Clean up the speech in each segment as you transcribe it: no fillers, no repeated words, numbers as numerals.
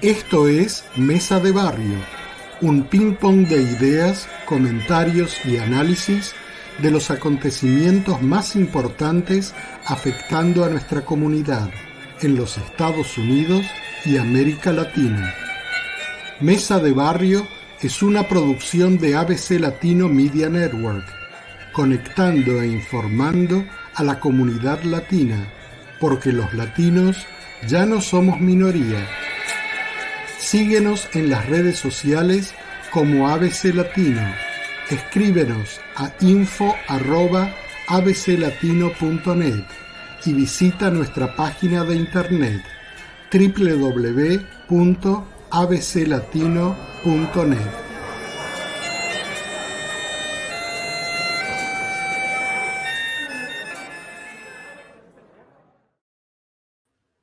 Esto es Mesa de Barrio, un ping-pong de ideas, comentarios y análisis de los acontecimientos más importantes afectando a nuestra comunidad en los Estados Unidos y América Latina. Mesa de Barrio es una producción de ABC Latino Media Network, conectando e informando a la comunidad latina, porque los latinos ya no somos minoría. Síguenos en las redes sociales como ABC Latino. Escríbenos a info@abclatino.net y visita nuestra página de internet www.abclatino.net.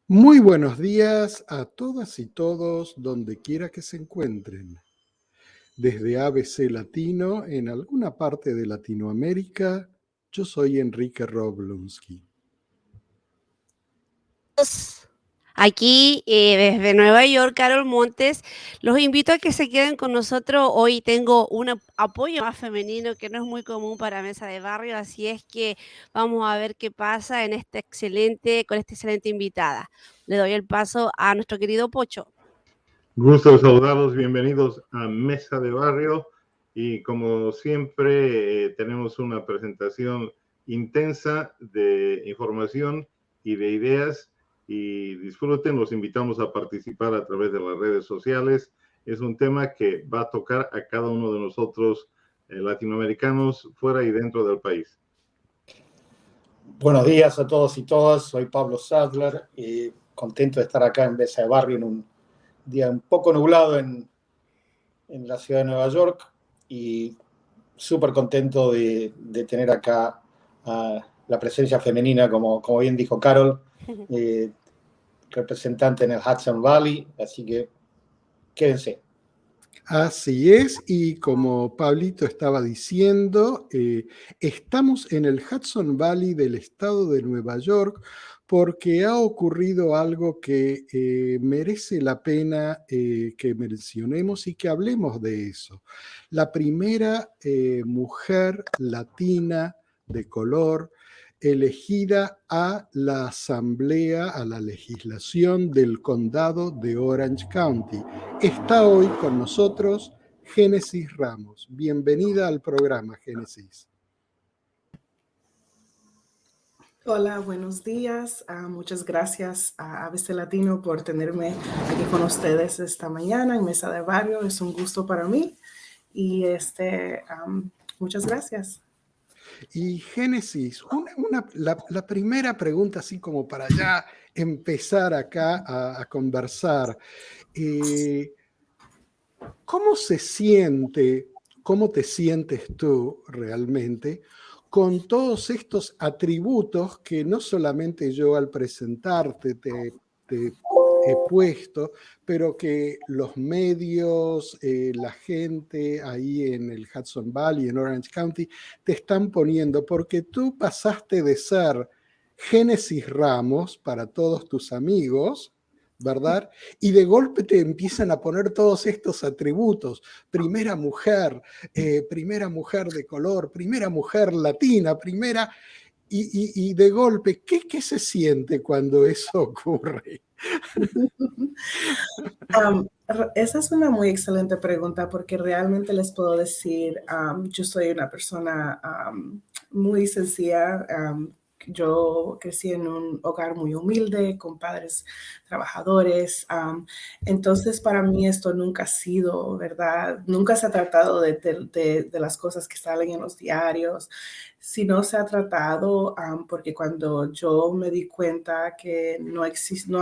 Muy buenos días a todas y todos donde quiera que se encuentren. Desde ABC Latino, en alguna parte de Latinoamérica, yo soy Enrique Roblonsky. Aquí desde Nueva York, Carol Montes, los invito a que se queden con nosotros. Hoy tengo un apoyo más femenino que no es muy común para Mesa de Barrio, así es que vamos a ver qué pasa con esta excelente invitada. Le doy el paso a nuestro querido Pocho. Gusto de saludarlos, bienvenidos a Mesa de Barrio y como siempre tenemos una presentación intensa de información y de ideas y disfruten, los invitamos a participar a través de las redes sociales. Es un tema que va a tocar a cada uno de nosotros latinoamericanos fuera y dentro del país. Buenos días a todos y todas, soy Pablo Sadler y contento de estar acá en Mesa de Barrio en un día un poco nublado en la ciudad de Nueva York y súper contento de tener acá la presencia femenina, como bien dijo Carol, representante en el Hudson Valley, así que quédense. Así es, y como Pablito estaba diciendo, estamos en el Hudson Valley del estado de Nueva York porque ha ocurrido algo que merece la pena que mencionemos y que hablemos de eso. La primera mujer latina de color elegida a la asamblea, a la legislación del condado de Orange County. Está hoy con nosotros Génesis Ramos. Bienvenida al programa, Génesis. Hola, buenos días. Muchas gracias a ABC Latino por tenerme aquí con ustedes esta mañana en Mesa de Barrio. Es un gusto para mí y muchas gracias. Y Génesis, la primera pregunta, así como para ya empezar acá a conversar. ¿Cómo se siente, cómo te sientes tú realmente con todos estos atributos que no solamente yo al presentarte te he puesto, pero que los medios, la gente ahí en el Hudson Valley, en Orange County, te están poniendo? Porque tú pasaste de ser Génesis Ramos para todos tus amigos, ¿verdad? Y de golpe te empiezan a poner todos estos atributos: primera mujer de color, primera mujer latina, y de golpe, ¿qué se siente cuando eso ocurre? Esa es una muy excelente pregunta porque realmente les puedo decir, yo soy una persona muy sencilla. Yo crecí en un hogar muy humilde, con padres trabajadores. Entonces, para mí esto nunca ha sido, ¿verdad? Nunca se ha tratado de las cosas que salen en los diarios, sino se ha tratado porque cuando yo me di cuenta que no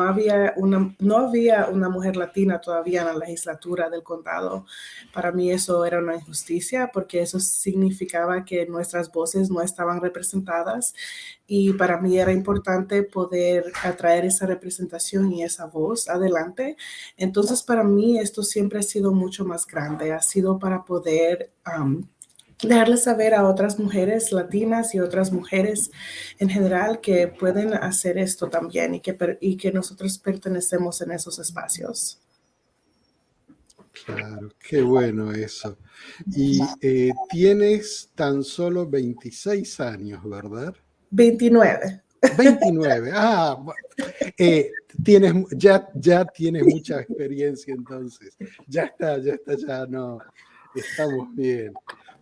había una mujer latina todavía en la legislatura del condado, para mí eso era una injusticia porque eso significaba que nuestras voces no estaban representadas. Y para mí era importante poder atraer esa representación y esa voz adelante. Entonces, para mí esto siempre ha sido mucho más grande. Ha sido para poder dejarles saber a otras mujeres latinas y otras mujeres en general que pueden hacer esto también y que nosotros pertenecemos en esos espacios. Claro, qué bueno eso. Y tienes tan solo 26 años, ¿verdad? 29. 29. Ya tienes mucha experiencia entonces. Ya no. Estamos bien.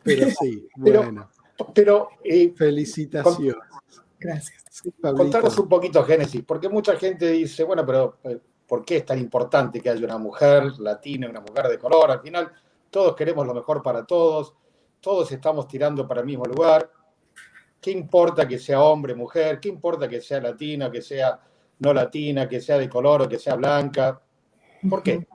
Pero sí, Pero, bueno, pero felicitaciones. Gracias. Sí, Pablito. contanos un poquito, Génesis, porque mucha gente dice, bueno, pero ¿por qué es tan importante que haya una mujer latina, una mujer de color? Al final, todos queremos lo mejor para todos, todos estamos tirando para el mismo lugar. ¿Qué importa que sea hombre, mujer? ¿Qué importa que sea latina, que sea no latina, que sea de color o que sea blanca? ¿Por qué?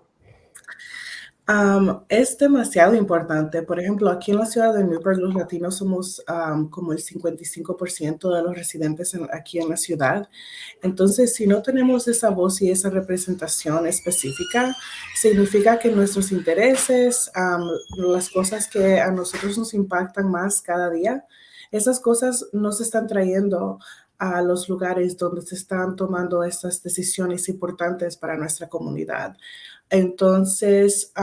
Es demasiado importante. Por ejemplo, aquí en la ciudad de Newburgh, los latinos somos como el 55% de los residentes aquí en la ciudad. Entonces, si no tenemos esa voz y esa representación específica, significa que nuestros intereses, las cosas que a nosotros nos impactan más cada día, esas cosas no se están trayendo a los lugares donde se están tomando estas decisiones importantes para nuestra comunidad. Entonces,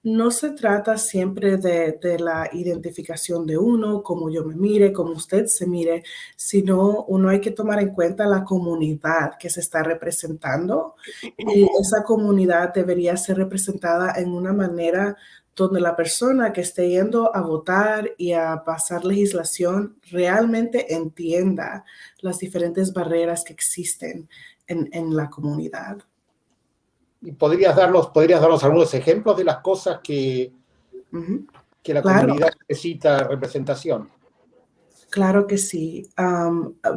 no se trata siempre de la identificación de uno, como yo me mire, como usted se mire, sino uno hay que tomar en cuenta la comunidad que se está representando y esa comunidad debería ser representada en una manera donde la persona que esté yendo a votar y a pasar legislación realmente entienda las diferentes barreras que existen en la comunidad. ¿Y podrías darnos algunos ejemplos de las cosas que la Claro, comunidad necesita representación? claro que sí.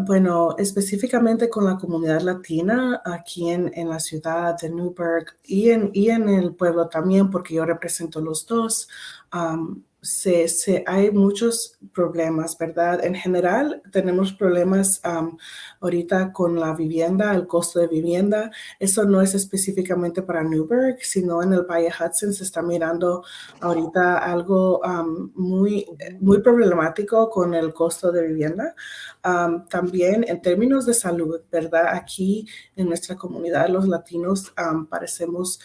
Bueno, específicamente con la comunidad latina aquí en la ciudad de Newburgh y en el pueblo también, porque yo represento los dos, hay muchos problemas, ¿verdad? En general tenemos problemas ahorita con la vivienda, el costo de vivienda. Eso no es específicamente para Newburgh, sino en el Valle Hudson se está mirando ahorita algo muy problemático con el costo de vivienda. También en términos de salud, ¿verdad? Aquí en nuestra comunidad, los latinos parecemos,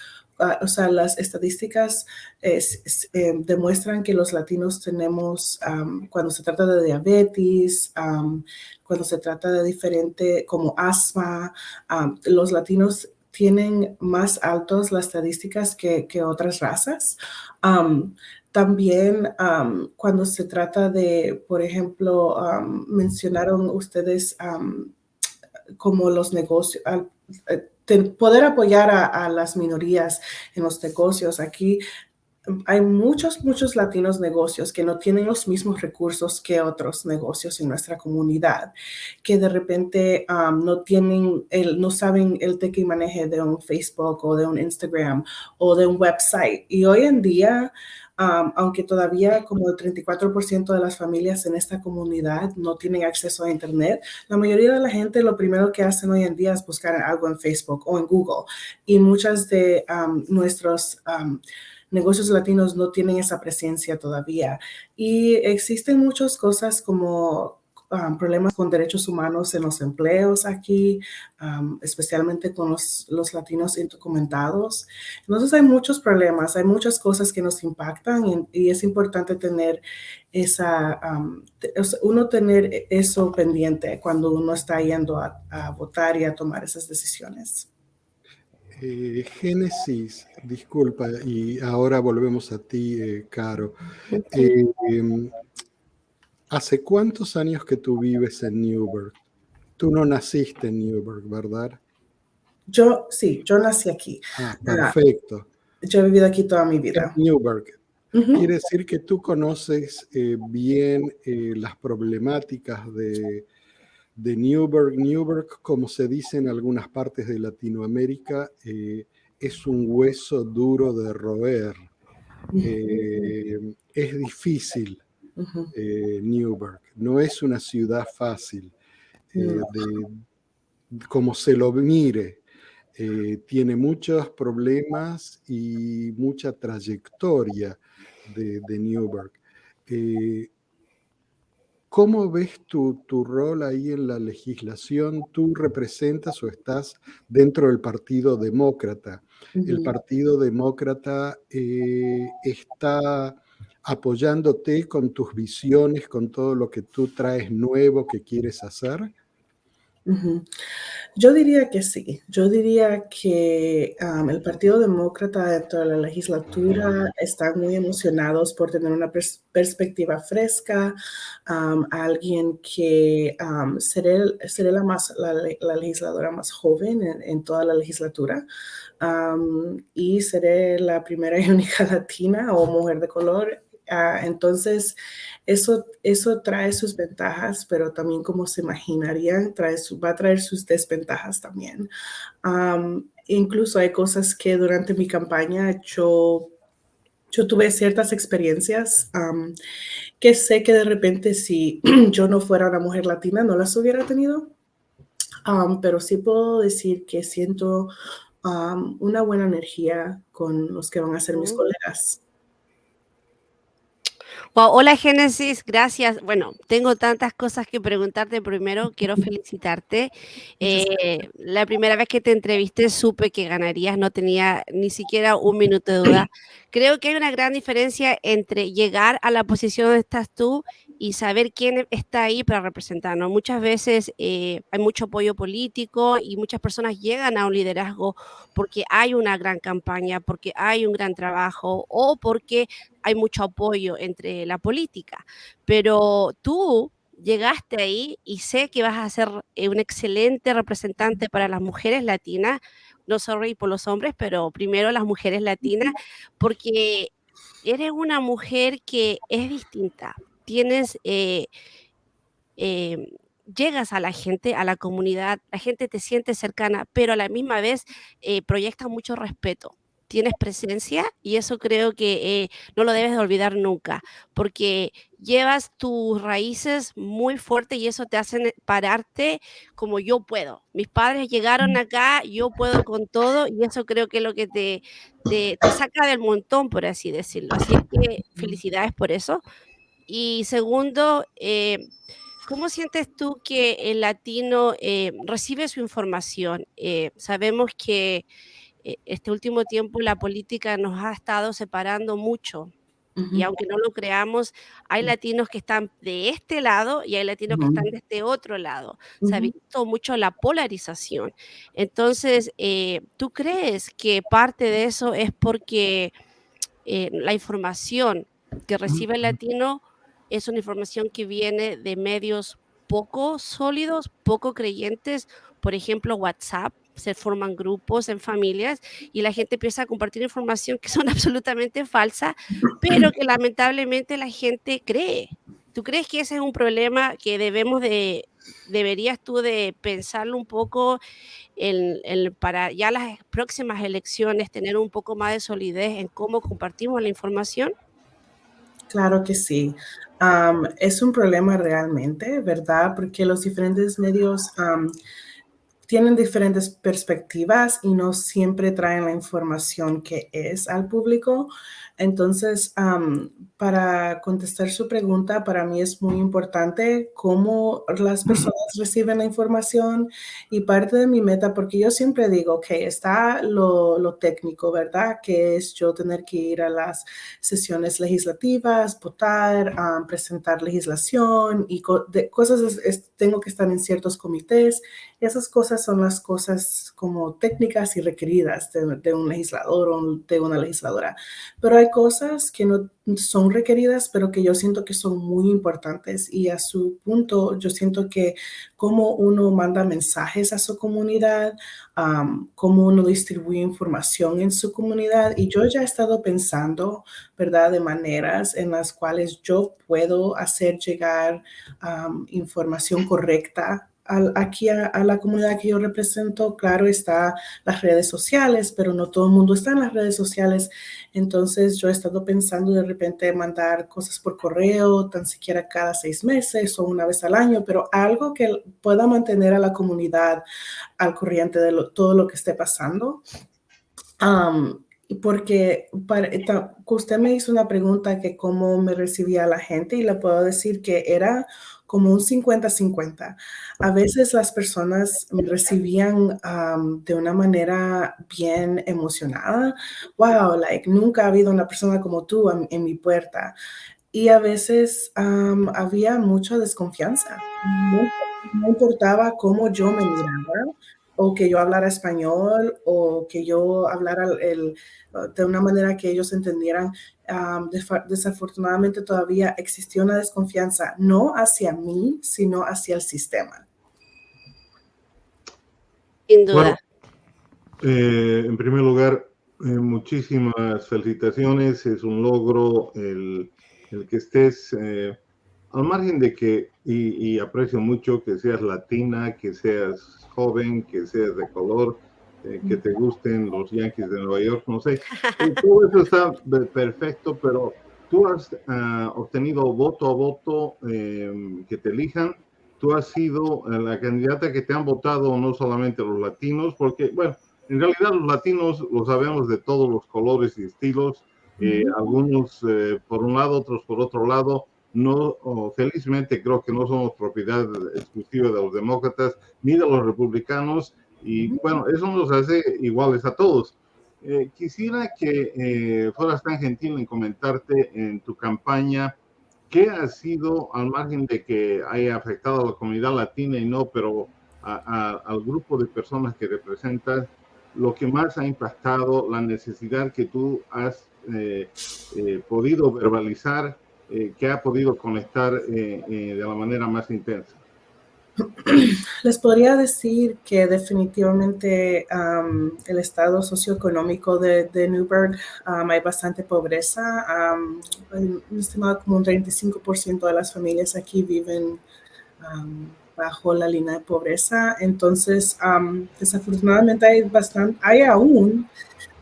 o sea, las estadísticas demuestran que los latinos tenemos, cuando se trata de diabetes, cuando se trata de diferente como asma, los latinos tienen más altos las estadísticas que otras razas. También cuando se trata de, por ejemplo, mencionaron ustedes como los negocios, poder apoyar a las minorías en los negocios. Aquí hay muchos latinos negocios que no tienen los mismos recursos que otros negocios en nuestra comunidad, que de repente no saben el teque y maneje de un Facebook o de un Instagram o de un website. Y hoy en día, aunque todavía como el 34% de las familias en esta comunidad no tienen acceso a Internet, la mayoría de la gente lo primero que hacen hoy en día es buscar algo en Facebook o en Google. Y muchas de nuestros negocios latinos no tienen esa presencia todavía. Y existen muchas cosas como problemas con derechos humanos en los empleos aquí, especialmente con los latinos indocumentados. Entonces hay muchos problemas, hay muchas cosas que nos impactan y es importante tener uno tener eso pendiente cuando uno está yendo a votar y a tomar esas decisiones. Génesis, disculpa, y ahora volvemos a ti, Caro. ¿Hace cuántos años que tú vives en Newburgh? Tú no naciste en Newburgh, ¿verdad? Sí, yo nací aquí. Perfecto. Yo he vivido aquí toda mi vida. En Newburgh. Quiere decir que tú conoces bien las problemáticas de Newburgh. Newburgh, como se dice en algunas partes de Latinoamérica, es un hueso duro de roer. Es difícil Newburgh. No es una ciudad fácil. Como se lo mire. Tiene muchos problemas y mucha trayectoria de Newburgh. ¿cómo ves tu rol ahí en la legislación? ¿Tú representas o estás dentro del Partido Demócrata? ¿El Partido Demócrata está apoyándote con tus visiones, con todo lo que tú traes nuevo que quieres hacer? Yo diría que sí. Yo diría que el Partido Demócrata dentro de la legislatura están muy emocionados por tener una perspectiva fresca, alguien que seré la legisladora más joven en toda la legislatura, y seré la primera y única latina o mujer de color. Entonces, eso trae sus ventajas, pero también, como se imaginarían, va a traer sus desventajas también. Incluso hay cosas que durante mi campaña yo tuve ciertas experiencias que sé que de repente si yo no fuera una mujer latina no las hubiera tenido, pero sí puedo decir que siento una buena energía con los que van a ser mis colegas. Wow, hola Génesis, gracias. Bueno, tengo tantas cosas que preguntarte. Primero, quiero felicitarte. La primera vez que te entrevisté supe que ganarías, no tenía ni siquiera un minuto de duda. Creo que hay una gran diferencia entre llegar a la posición donde estás tú y saber quién está ahí para representarnos. Muchas veces hay mucho apoyo político y muchas personas llegan a un liderazgo porque hay una gran campaña, porque hay un gran trabajo o porque hay mucho apoyo entre la política, pero tú llegaste ahí y sé que vas a ser un excelente representante para las mujeres latinas, no sorry por los hombres, pero primero las mujeres latinas, porque eres una mujer que es distinta, tienes... llegas a la gente, a la comunidad, la gente te siente cercana, pero a la misma vez proyecta mucho respeto. Tienes presencia y eso creo que no lo debes de olvidar nunca, porque llevas tus raíces muy fuertes y eso te hace pararte como yo puedo. Mis padres llegaron acá, yo puedo con todo y eso creo que es lo que te saca del montón, por así decirlo. Así es que felicidades por eso. Y segundo, ¿cómo sientes tú que el latino recibe su información? Sabemos que este último tiempo la política nos ha estado separando mucho y aunque no lo creamos, hay latinos que están de este lado y hay latinos que están de este otro lado. Se ha visto mucho la polarización. Entonces, ¿tú crees que parte de eso es porque la información que recibe el latino es una información que viene de medios poco sólidos, poco creyentes? Por ejemplo, WhatsApp, se forman grupos en familias y la gente empieza a compartir información que son absolutamente falsas, pero que lamentablemente la gente cree. ¿Tú crees que ese es un problema que deberías tú de pensarlo un poco para ya las próximas elecciones tener un poco más de solidez en cómo compartimos la información? Claro que sí. Es un problema realmente, ¿verdad? Porque los diferentes medios tienen diferentes perspectivas y no siempre traen la información que es al público. Entonces, para contestar su pregunta, para mí es muy importante cómo las personas reciben la información y parte de mi meta, porque yo siempre digo que está lo técnico, ¿verdad? Que es yo tener que ir a las sesiones legislativas, votar, presentar legislación y cosas, tengo que estar en ciertos comités. Esas cosas son las cosas como técnicas y requeridas de un legislador o de una legisladora. Pero hay cosas que no son requeridas, pero que yo siento que son muy importantes. Y a su punto, yo siento que cómo uno manda mensajes a su comunidad, cómo uno distribuye información en su comunidad. Y yo ya he estado pensando, ¿verdad?, de maneras en las cuales yo puedo hacer llegar información correcta aquí a la comunidad que yo represento. Claro, está las redes sociales, pero no todo el mundo está en las redes sociales. Entonces yo he estado pensando de repente mandar cosas por correo, tan siquiera cada 6 meses o una vez al año, pero algo que pueda mantener a la comunidad al corriente de todo lo que esté pasando. porque usted me hizo una pregunta que cómo me recibía la gente y le puedo decir que era como un 50-50. A veces las personas me recibían de una manera bien emocionada. Wow, like nunca ha habido una persona como tú en mi puerta. Y a veces había mucha desconfianza. No importaba cómo yo me miraba, o que yo hablara español, o que yo hablara de una manera que ellos entendieran. Desafortunadamente todavía existía una desconfianza, no hacia mí, sino hacia el sistema. Sin Bueno, duda. en primer lugar, muchísimas felicitaciones. Es un logro el que estés, al margen de que, y aprecio mucho que seas latina, que seas joven, que seas de color, que te gusten los Yankees de Nueva York, no sé. Todo eso está perfecto, pero tú has obtenido voto a voto que te elijan. Tú has sido la candidata que te han votado no solamente los latinos, porque, bueno, en realidad los latinos lo sabemos de todos los colores y estilos, algunos por un lado, otros por otro lado. No, felizmente creo que no somos propiedad exclusiva de los demócratas ni de los republicanos, y bueno, eso nos hace iguales a todos. Quisiera que fueras tan gentil en comentarte en tu campaña qué ha sido, al margen de que haya afectado a la comunidad latina y no, pero al grupo de personas que representas, lo que más ha impactado, la necesidad que tú has podido verbalizar, que ha podido conectar de la manera más intensa. Les podría decir que definitivamente el estado socioeconómico de Newburgh, hay bastante pobreza. Un estimado como un 35% de las familias aquí viven bajo la línea de pobreza. Entonces, desafortunadamente hay aún,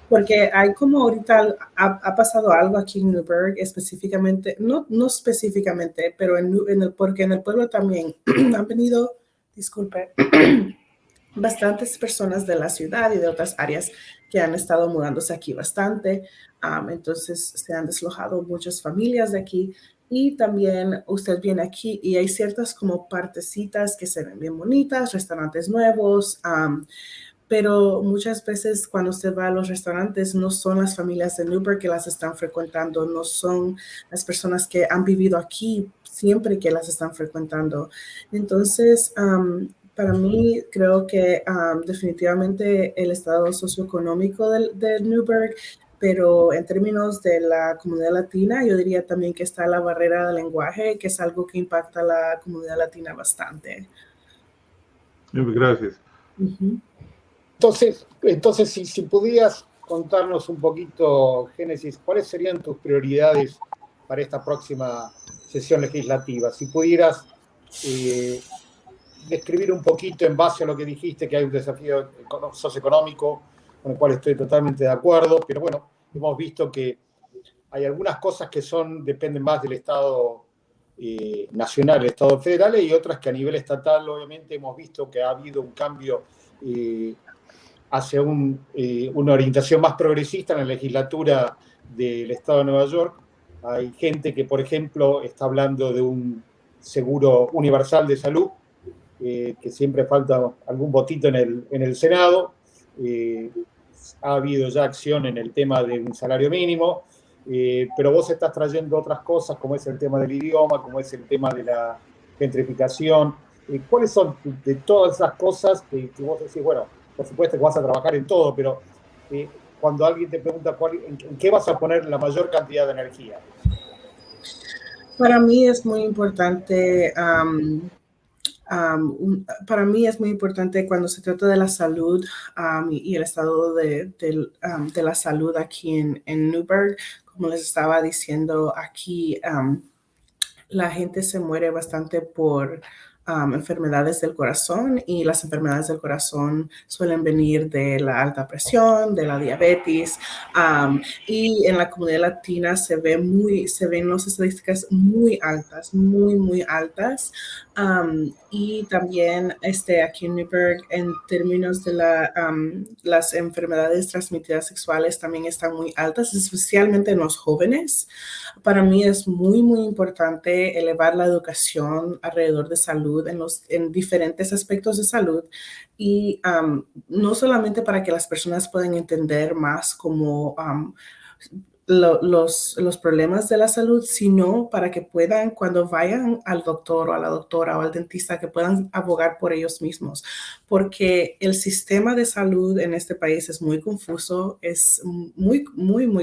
porque hay como ahorita ha pasado algo aquí en Newburgh específicamente, no específicamente, pero porque en el pueblo también han venido, disculpe, bastantes personas de la ciudad y de otras áreas que han estado mudándose aquí bastante. Entonces se han deslojado muchas familias de aquí, y también usted viene aquí y hay ciertas como partecitas que se ven bien bonitas, restaurantes nuevos, pero muchas veces cuando usted va a los restaurantes no son las familias de Newburgh que las están frecuentando, no son las personas que han vivido aquí siempre que las están frecuentando. Entonces, para mí creo que definitivamente el estado socioeconómico de Newburgh, pero en términos de la comunidad latina, yo diría también que está la barrera del lenguaje, que es algo que impacta a la comunidad latina bastante. Gracias. Uh-huh. Entonces si pudieras contarnos un poquito, Génesis, ¿cuáles serían tus prioridades para esta próxima sesión legislativa? Si pudieras describir un poquito en base a lo que dijiste, que hay un desafío socioeconómico con el cual estoy totalmente de acuerdo, pero bueno, hemos visto que hay algunas cosas que dependen más del Estado nacional, el Estado federal, y otras que a nivel estatal, obviamente, hemos visto que ha habido un cambio hacia una orientación más progresista en la legislatura del Estado de Nueva York. Hay gente que, por ejemplo, está hablando de un seguro universal de salud, que siempre falta algún votito en el Senado. Ha habido ya acción en el tema de un salario mínimo, pero vos estás trayendo otras cosas, como es el tema del idioma, como es el tema de la gentrificación. ¿Cuáles son de todas esas cosas que vos decís, bueno, por supuesto que vas a trabajar en todo, pero cuando alguien te pregunta en qué vas a poner la mayor cantidad de energía? Para mí es muy importante, para mí es muy importante cuando se trata de la salud y el estado de la salud aquí en Newburgh. Como les estaba diciendo, aquí la gente se muere bastante por enfermedades del corazón, y las enfermedades del corazón suelen venir de la alta presión, de la diabetes, y en la comunidad latina se ven las estadísticas muy altas, muy altas. Y también aquí en Newburgh, en términos de las enfermedades transmitidas sexuales, también están muy altas, especialmente en los jóvenes. Para mí es muy importante elevar la educación alrededor de salud en diferentes aspectos de salud, y no solamente para que las personas puedan entender más cómo los problemas de la salud, sino para que puedan, cuando vayan al doctor o a la doctora o al dentista, que puedan abogar por ellos mismos, porque el sistema de salud en este país es muy confuso, es muy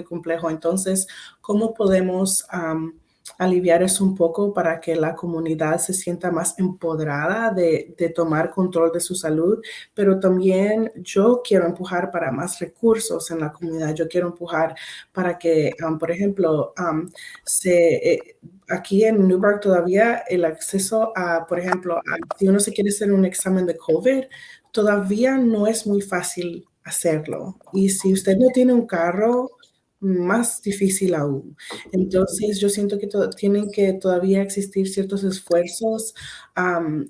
complejo. Entonces, ¿cómo podemos aliviar eso un poco para que la comunidad se sienta más empoderada de tomar control de su salud? Pero también yo quiero empujar para más recursos en la comunidad. Yo quiero empujar para que, por ejemplo, aquí en Newburgh todavía el acceso a, por ejemplo, si uno se quiere hacer un examen de COVID, todavía no es muy fácil hacerlo. Y si usted no tiene un carro, más difícil aún. Entonces, yo siento que tienen que todavía existir ciertos esfuerzos,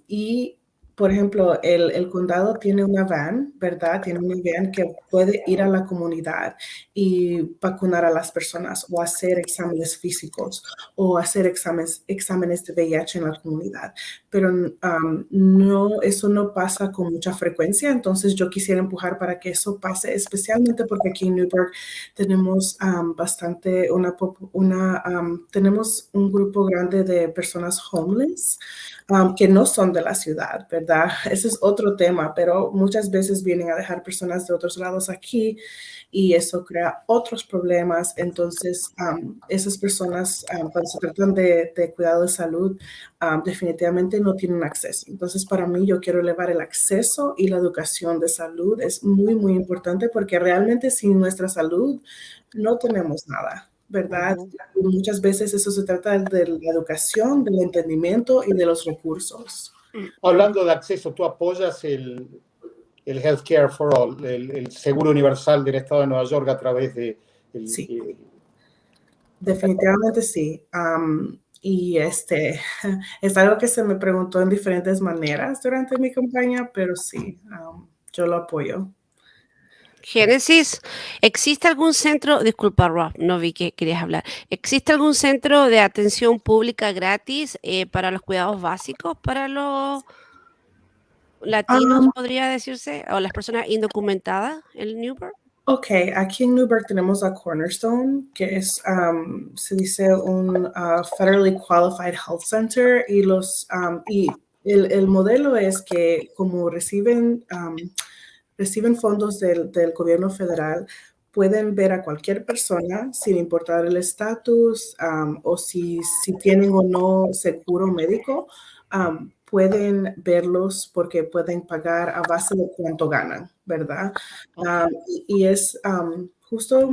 y, por ejemplo, el condado tiene una van, ¿verdad? Tiene una van que puede ir a la comunidad y vacunar a las personas, o hacer exámenes físicos, o hacer exámenes de VIH en la comunidad. Pero eso no pasa con mucha frecuencia. Entonces, yo quisiera empujar para que eso pase, especialmente porque aquí en Newburgh tenemos tenemos un grupo grande de personas homeless, que no son de la ciudad, ¿verdad? Ese es otro tema, pero muchas veces vienen a dejar personas de otros lados aquí, y eso crea otros problemas. Entonces, esas personas, cuando se tratan de cuidado de salud, definitivamente no tienen acceso. Entonces, para mí, yo quiero elevar el acceso, y la educación de salud es muy importante, porque realmente sin nuestra salud no tenemos nada, ¿verdad? Y muchas veces eso se trata de la educación, del entendimiento y de los recursos. Hablando de acceso, ¿tú apoyas el Healthcare for All, el seguro universal del estado de Nueva York a través de... Sí, definitivamente sí. Y es algo que se me preguntó en diferentes maneras durante mi campaña, pero sí, yo lo apoyo. Génesis, ¿existe algún centro, disculpa Rob, no vi que querías hablar, ¿existe algún centro de atención pública gratis para los cuidados básicos para los latinos, podría decirse, o las personas indocumentadas en Newburgh? Ok, aquí en Newburgh tenemos a Cornerstone, que es, se dice, un Federally Qualified Health Center, y el modelo es que, como reciben fondos del gobierno federal, pueden ver a cualquier persona sin importar el estatus, o si tienen o no seguro médico. Pueden verlos porque pueden pagar a base de cuánto ganan, ¿verdad? Y es justo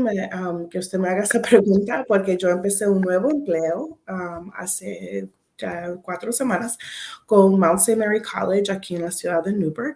que usted me haga esa pregunta, porque yo empecé un nuevo empleo hace ya 4 semanas con Mount St. Mary College aquí en la ciudad de Newburgh.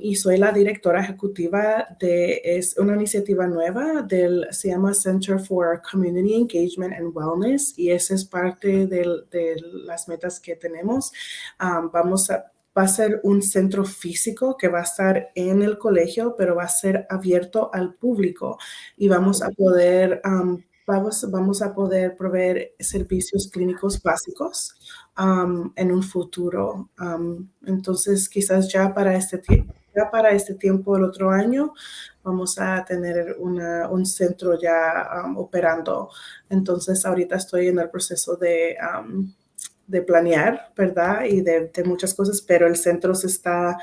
Y soy la directora ejecutiva es una iniciativa nueva se llama Center for Community Engagement and Wellness, y esa es parte de las metas que tenemos. Va a ser un centro físico que va a estar en el colegio, pero va a ser abierto al público, y vamos a poder proveer servicios clínicos básicos en un futuro. Entonces, quizás ya para este tiempo el otro año vamos a tener un centro ya operando. Entonces, ahorita estoy en el proceso de planear, ¿verdad? Y de muchas cosas, pero el centro se está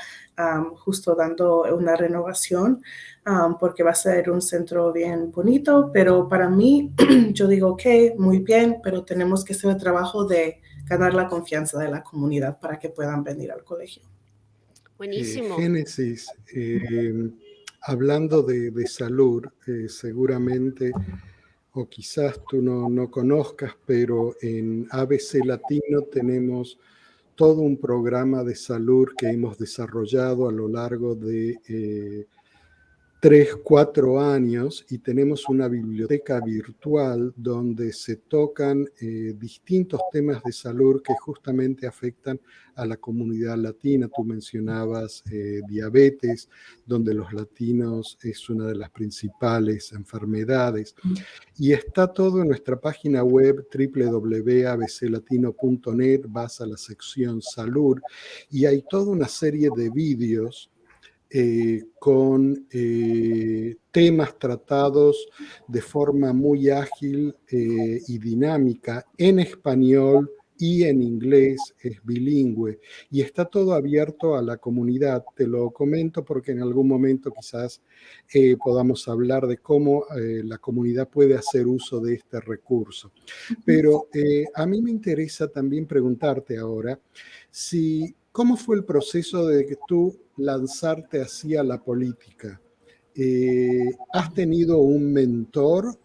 justo dando una renovación, porque va a ser un centro bien bonito, pero para mí, yo digo, ok, muy bien, pero tenemos que hacer el trabajo de ganar la confianza de la comunidad para que puedan venir al colegio. Buenísimo. Génesis, hablando de salud, seguramente, o quizás tú no conozcas, pero en ABC Latino tenemos todo un programa de salud que hemos desarrollado a lo largo de 3, 4 años, y tenemos una biblioteca virtual donde se tocan distintos temas de salud que justamente afectan a la comunidad latina. Tú mencionabas diabetes, donde los latinos es una de las principales enfermedades. Y está todo en nuestra página web www.abclatino.net, vas a la sección salud y hay toda una serie de vídeos con temas tratados de forma muy ágil y dinámica en español y en inglés, es bilingüe, y está todo abierto a la comunidad. Te lo comento porque en algún momento quizás podamos hablar de cómo la comunidad puede hacer uso de este recurso. Pero a mí me interesa también preguntarte ahora ¿cómo fue el proceso de que tú lanzarte hacia la política? ¿Has tenido un mentor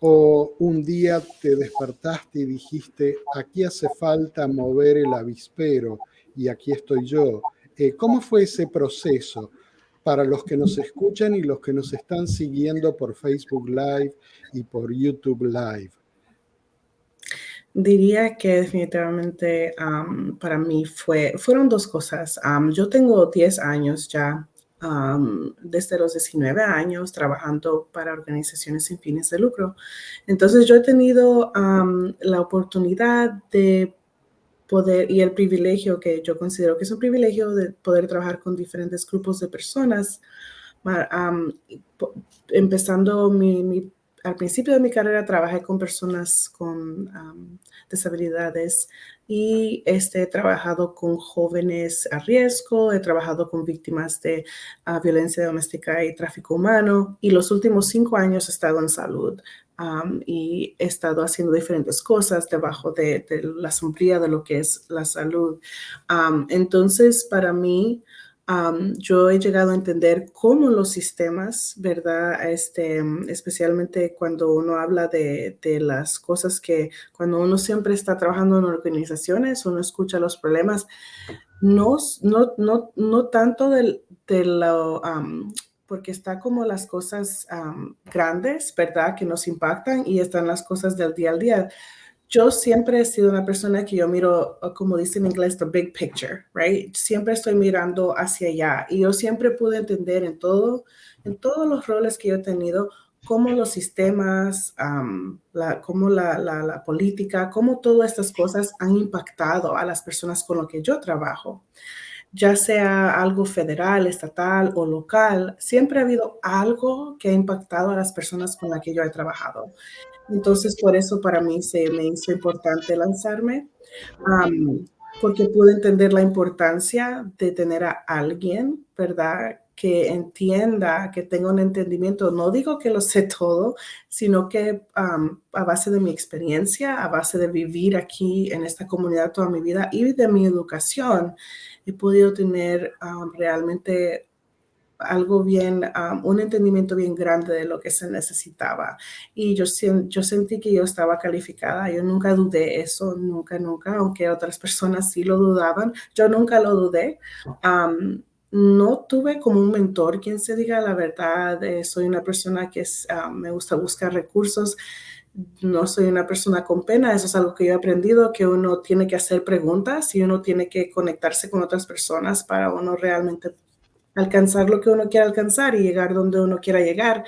o un día te despertaste y dijiste, aquí hace falta mover el avispero y aquí estoy yo? ¿Cómo fue ese proceso para los que nos escuchan y los que nos están siguiendo por Facebook Live y por YouTube Live? Diría que definitivamente para mí fueron dos cosas. Yo tengo 10 años ya, desde los 19 años, trabajando para organizaciones sin fines de lucro. Entonces yo he tenido la oportunidad de poder, y el privilegio que yo considero que es un privilegio de poder trabajar con diferentes grupos de personas. Empezando al principio de mi carrera trabajé con personas con disabilidades y he trabajado con jóvenes a riesgo, he trabajado con víctimas de violencia doméstica y tráfico humano, y los últimos 5 años he estado en salud y he estado haciendo diferentes cosas debajo de la sombrilla de lo que es la salud. Entonces, para mí, yo he llegado a entender cómo los sistemas, ¿verdad? Especialmente cuando uno habla de las cosas que, cuando uno siempre está trabajando en organizaciones, uno escucha los problemas, no tanto porque está como las cosas grandes, ¿verdad? Que nos impactan, y están las cosas del día al día. Yo siempre he sido una persona que yo miro, como dice en inglés, the big picture, right? Siempre estoy mirando hacia allá, y yo siempre pude entender en todos los roles que yo he tenido, cómo los sistemas, cómo la política, cómo todas estas cosas han impactado a las personas con las que yo trabajo. Ya sea algo federal, estatal o local, siempre ha habido algo que ha impactado a las personas con las que yo he trabajado. Entonces, por eso para mí se me hizo importante lanzarme, porque pude entender la importancia de tener a alguien, ¿verdad?, que entienda, que tenga un entendimiento. No digo que lo sé todo, sino que a base de mi experiencia, a base de vivir aquí en esta comunidad toda mi vida y de mi educación, he podido tener realmente algo bien, un entendimiento bien grande de lo que se necesitaba. Y yo sentí que yo estaba calificada. Yo nunca dudé eso, nunca, aunque otras personas sí lo dudaban. Yo nunca lo dudé. No tuve como un mentor, quien se diga la verdad. Soy una persona que me gusta buscar recursos. No soy una persona con pena. Eso es algo que yo he aprendido, que uno tiene que hacer preguntas y uno tiene que conectarse con otras personas para uno realmente alcanzar lo que uno quiera alcanzar y llegar donde uno quiera llegar.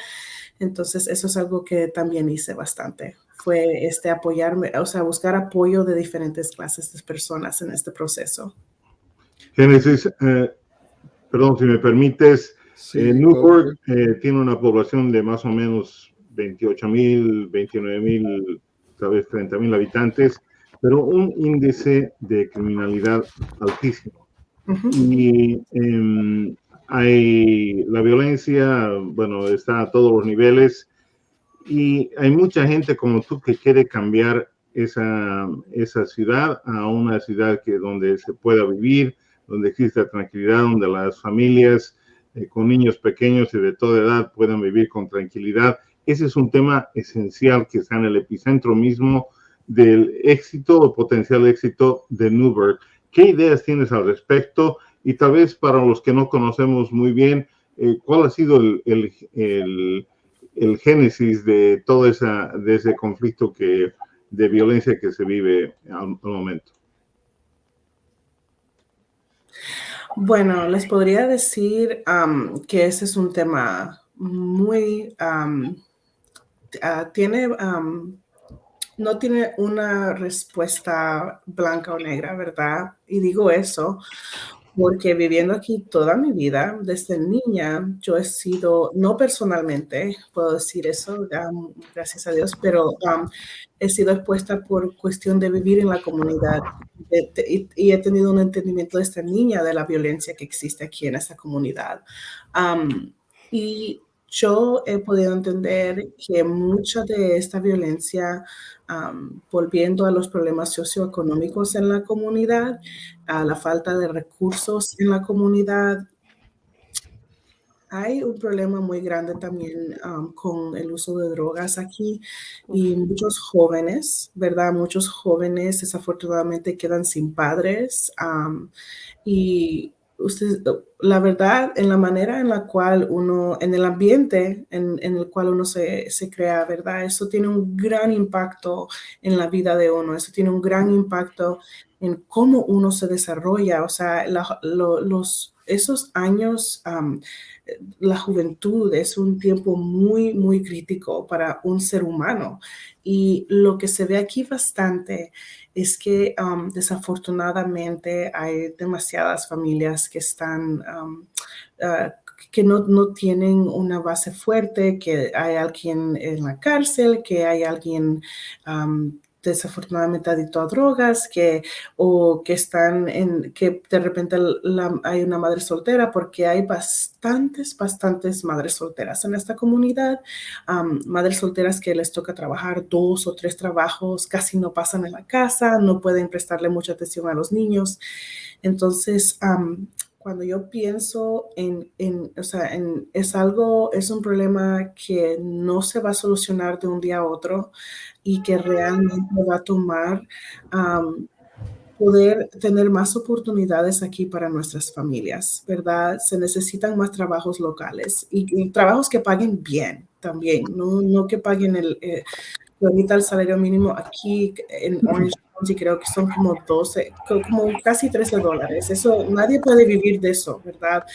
Entonces, eso es algo que también hice bastante. Fue apoyarme, o sea, buscar apoyo de diferentes clases de personas en este proceso. Génesis, perdón, si me permites, sí, Newport tiene una población de más o menos 28,000, 29,000, tal vez 30,000 habitantes, pero un índice de criminalidad altísimo. Uh-huh. Y la violencia, bueno, está a todos los niveles, y hay mucha gente como tú que quiere cambiar esa ciudad a una ciudad donde se pueda vivir, donde exista tranquilidad, donde las familias con niños pequeños y de toda edad puedan vivir con tranquilidad. Ese es un tema esencial que está en el epicentro mismo del éxito o potencial éxito de Newberg. ¿Qué ideas tienes al respecto? Y tal vez para los que no conocemos muy bien, ¿cuál ha sido el génesis de todo ese conflicto de violencia que se vive al momento? Bueno, les podría decir que ese es un tema muy, no tiene una respuesta blanca o negra, ¿verdad? Y digo eso porque viviendo aquí toda mi vida, desde niña, yo he sido, no personalmente, puedo decir eso, gracias a Dios, pero he sido expuesta por cuestión de vivir en la comunidad y he tenido un entendimiento desde niña de la violencia que existe aquí en esta comunidad. Y yo he podido entender que mucha de esta violencia, volviendo a los problemas socioeconómicos en la comunidad, a la falta de recursos en la comunidad, hay un problema muy grande también con el uso de drogas aquí y muchos jóvenes, ¿verdad? Muchos jóvenes desafortunadamente quedan sin padres y la verdad, en la manera en la cual uno, en el ambiente en el cual uno se crea, ¿verdad? Eso tiene un gran impacto en la vida de uno, eso tiene un gran impacto en cómo uno se desarrolla, o sea, esos años, la juventud es un tiempo muy, muy crítico para un ser humano. Y lo que se ve aquí bastante es que desafortunadamente hay demasiadas familias que están, que no tienen una base fuerte, que hay alguien en la cárcel, que hay alguien desafortunadamente adicto a drogas, o que que de repente hay una madre soltera, porque hay bastantes madres solteras en esta comunidad, madres solteras que les toca trabajar 2 o 3 trabajos, casi no pasan en la casa, no pueden prestarle mucha atención a los niños. Entonces, cuando yo pienso es un problema que no se va a solucionar de un día a otro y que realmente va a tomar poder tener más oportunidades aquí para nuestras familias, ¿verdad? Se necesitan más trabajos locales y trabajos que paguen bien también, no que paguen ahorita el salario mínimo aquí en Orange County creo que son como como casi $13. Eso, nadie puede vivir de eso, ¿verdad?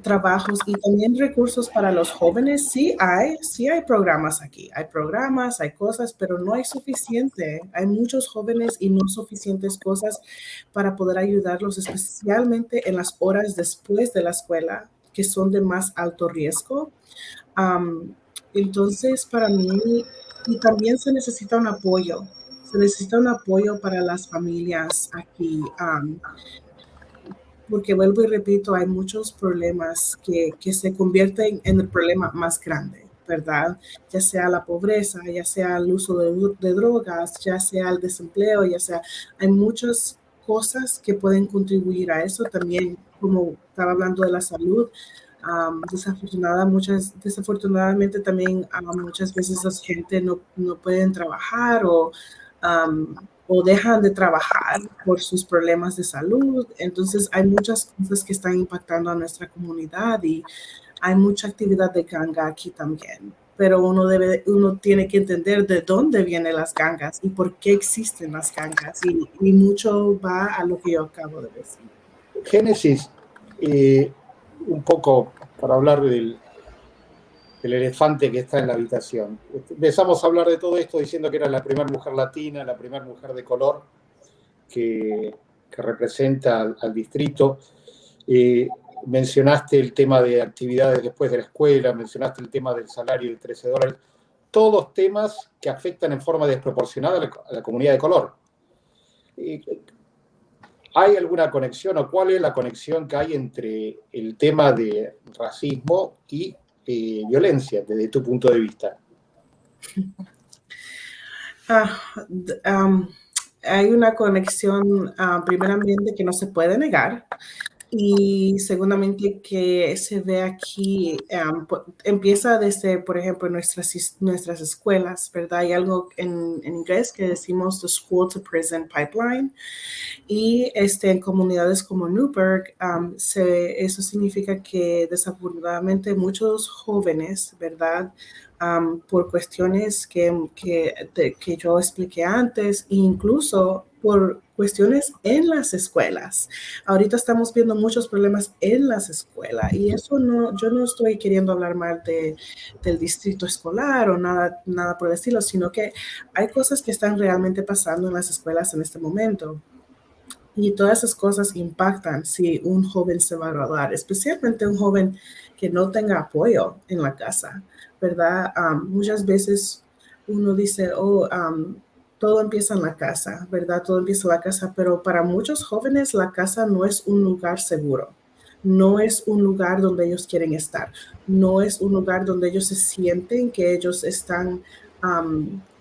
Trabajos y también recursos para los jóvenes. Sí hay programas aquí, hay programas, hay cosas, pero no hay suficiente. Hay muchos jóvenes y no suficientes cosas para poder ayudarlos, especialmente en las horas después de la escuela, que son de más alto riesgo. Entonces, para mí, y también se necesita un apoyo. Se necesita un apoyo para las familias aquí. Porque vuelvo y repito, hay muchos problemas que se convierten en el problema más grande, ¿verdad? Ya sea la pobreza, ya sea el uso de drogas, ya sea el desempleo, hay muchas cosas que pueden contribuir a eso también, como estaba hablando de la salud. Desafortunadamente también muchas veces la gente no pueden trabajar o dejan de trabajar por sus problemas de salud. Entonces hay muchas cosas que están impactando a nuestra comunidad y hay mucha actividad de ganga aquí también. Pero uno tiene que entender de dónde vienen las gangas y por qué existen las gangas. Y mucho va a lo que yo acabo de decir. Génesis, un poco para hablar del elefante que está en la habitación. Empezamos a hablar de todo esto diciendo que era la primera mujer latina, la primera mujer de color que representa al distrito. Mencionaste el tema de actividades después de la escuela, mencionaste el tema del salario de $13. Todos temas que afectan en forma desproporcionada a la comunidad de color. ¿Hay alguna conexión o cuál es la conexión que hay entre el tema de racismo y violencia desde tu punto de vista? Hay una conexión primeramente que no se puede negar. Y seguramente que se ve aquí, empieza desde, por ejemplo, nuestras escuelas, ¿verdad? Hay algo en inglés que decimos the school to prison pipeline. Y en comunidades como Newburgh, eso significa que desafortunadamente muchos jóvenes, ¿verdad? Por cuestiones que yo expliqué antes, e incluso por cuestiones en las escuelas. Ahorita estamos viendo muchos problemas en las escuelas y eso no, yo no estoy queriendo hablar mal del distrito escolar o nada por el estilo, sino que hay cosas que están realmente pasando en las escuelas en este momento. Y todas esas cosas impactan si un joven se va a graduar, especialmente un joven que no tenga apoyo en la casa, ¿verdad? Muchas veces uno dice, todo empieza en la casa, ¿verdad? Todo empieza en la casa, pero para muchos jóvenes la casa no es un lugar seguro. No es un lugar donde ellos quieren estar. No es un lugar donde ellos se sienten que ellos están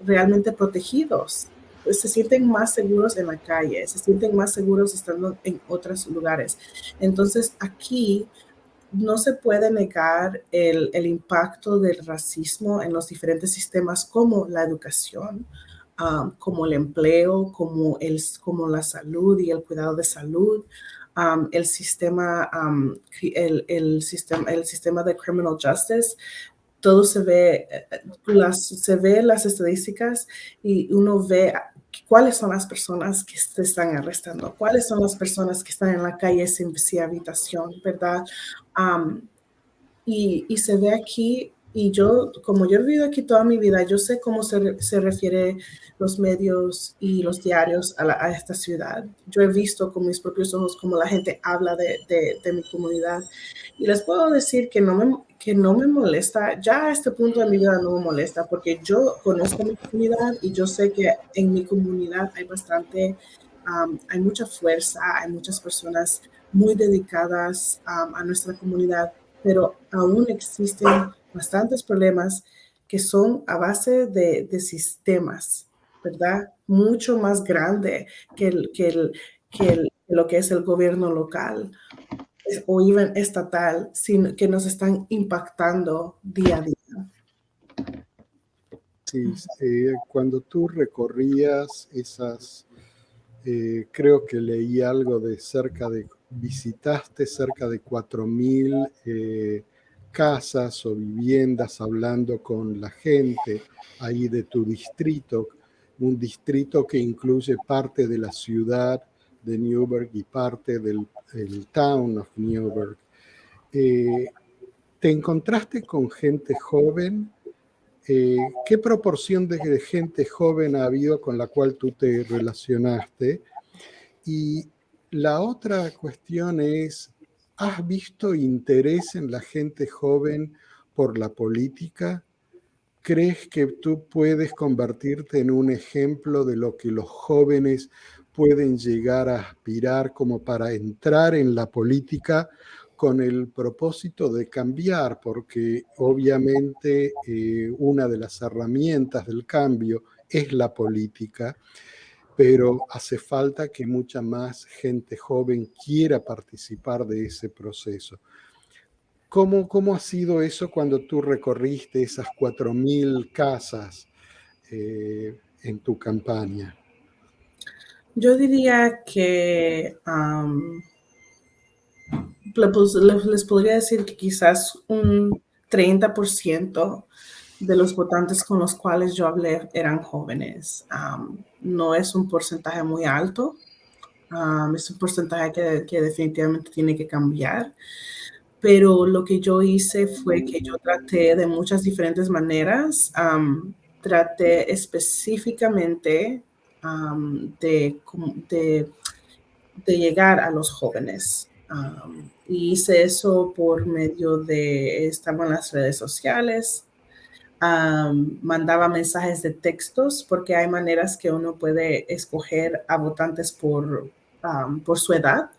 realmente protegidos. Pues se sienten más seguros en la calle, se sienten más seguros estando en otros lugares. Entonces aquí no se puede negar el impacto del racismo en los diferentes sistemas como la educación, como el empleo, como la salud y el cuidado de salud, el sistema de criminal justice. Todo se ve, se ve las estadísticas y uno ve cuáles son las personas que se están arrestando, cuáles son las personas que están en la calle sin habitación, ¿verdad? Y se ve aquí, y como yo he vivido aquí toda mi vida, yo sé cómo se refiere los medios y los diarios a esta ciudad. Yo he visto con mis propios ojos cómo la gente habla de mi comunidad. Y les puedo decir que no me molesta, ya a este punto de mi vida no me molesta, porque yo conozco mi comunidad y yo sé que en mi comunidad hay mucha fuerza, hay muchas personas muy dedicadas a nuestra comunidad, pero aún existen bastantes problemas que son a base de sistemas, ¿verdad? Mucho más grande lo que es el gobierno local o even estatal, que nos están impactando día a día. Sí, cuando tú recorrías creo que leí algo visitaste cerca de 4.000 casas o viviendas hablando con la gente ahí de tu distrito, un distrito que incluye parte de la ciudad de Newburgh y parte del town of Newburgh. ¿Te encontraste con gente joven? ¿Qué proporción de gente joven ha habido con la cual tú te relacionaste? Y la otra cuestión es, ¿has visto interés en la gente joven por la política? ¿Crees que tú puedes convertirte en un ejemplo de lo que los jóvenes pueden llegar a aspirar como para entrar en la política con el propósito de cambiar? Porque obviamente una de las herramientas del cambio es la política, pero hace falta que mucha más gente joven quiera participar de ese proceso. ¿Cómo ha sido eso cuando tú recorriste esas 4.000 casas en tu campaña? Yo diría que les podría decir que quizás un 30% de los votantes con los cuales yo hablé eran jóvenes. No es un porcentaje muy alto, es un porcentaje que definitivamente tiene que cambiar, pero lo que yo hice fue que yo traté de muchas diferentes maneras, traté específicamente de llegar a los jóvenes. Y hice eso por medio estaba en las redes sociales, mandaba mensajes de textos, porque hay maneras que uno puede escoger a votantes por su edad.